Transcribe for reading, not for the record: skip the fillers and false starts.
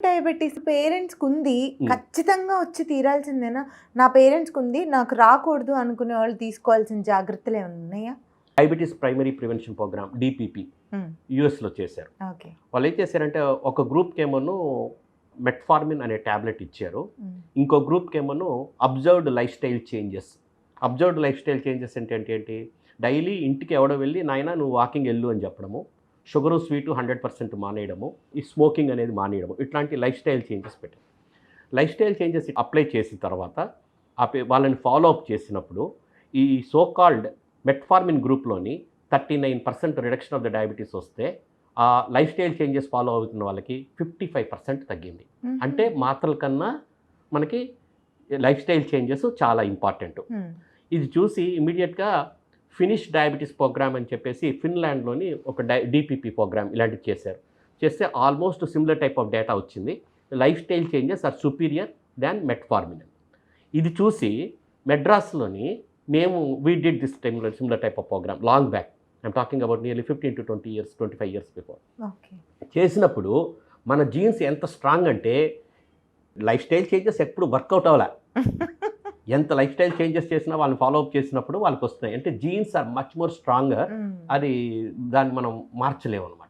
Diabetes పేరెంట్స్‌కి ఉంది. ఖచ్చితంగా వచ్చి తీరాల్సిందేనా? నా పేరెంట్స్‌కి ఉంది. నాకు రాకూడదు అనుకునే వాళ్ళు తీసుకోవాల్సిన జాగ్రత్తలు ఏమైనా ఉన్నాయా? Diabetes primary prevention programme DPP hmm. యూఎస్లో చేశారు. ఓకే. వాళ్ళు ఏం చేశారంటే ఒక గ్రూప్కి ఏమోను మెట్ఫార్మిన్ అనే ట్యాబ్లెట్ ఇచ్చారు. హ్మ్. ఇంకో గ్రూప్కి ఏమోను observed life style changes. Observed life style changes అంటే ఏంటి? డైలీ ఇంటికి ఎవడో వెళ్ళి నాయన నువ్వు వాకింగ్ వెళ్ళు అని చెప్పడము, షుగరు స్వీటు 100% మానేయడము, ఈ స్మోకింగ్ అనేది మానేయడము, ఇట్లాంటి లైఫ్ స్టైల్ చేంజెస్ పెట్టారు. లైఫ్ స్టైల్ చేంజెస్ అప్లై చేసిన తర్వాత వాళ్ళని ఫాలో అప్ చేసినప్పుడు ఈ సో కాల్డ్ మెట్ఫార్మిన్ గ్రూప్లోని 39% రిడక్షన్ ఆఫ్ ద డయాబెటీస్ వస్తే ఆ లైఫ్ స్టైల్ చేంజెస్ ఫాలో అవుతున్న వాళ్ళకి 55% తగ్గింది. హుహు. అంటే మాత్రల కన్నా మనకి లైఫ్ స్టైల్ చేంజెస్ చాలా ఇంపార్టెంట్. హ్మ్. ఇది చూసి ఇమీడియట్గా ఫినిష్ డయాబెటీస్ ప్రోగ్రామ్ అని చెప్పేసి ఫిన్లాండ్లోని ఒక డిపిపి ప్రోగ్రామ్ ఇలాంటివి చేశారు. చేస్తే almost similar type of data వచ్చింది. Life style changes are superior than metformin. ఇది చూసి మెడ్రాస్లోని మేము we did this similar type of programme long back. I'm talking about nearly 15 to 20 years, 25 years before. Okay. చేసినప్పుడు మన జీన్స్ ఎంత strong అంటే life style changes ఎప్పుడు వర్కౌట్ అవ్వలే. ఎంత లైఫ్ స్టైల్ చేంజెస్ చేసినా వాళ్ళని ఫాలో అప్ చేసినప్పుడు వాళ్ళకి వస్తున్నాయి. అంటే genes are much more stronger. Hmm. అది దాన్ని మనం మార్చలేము అనమాట.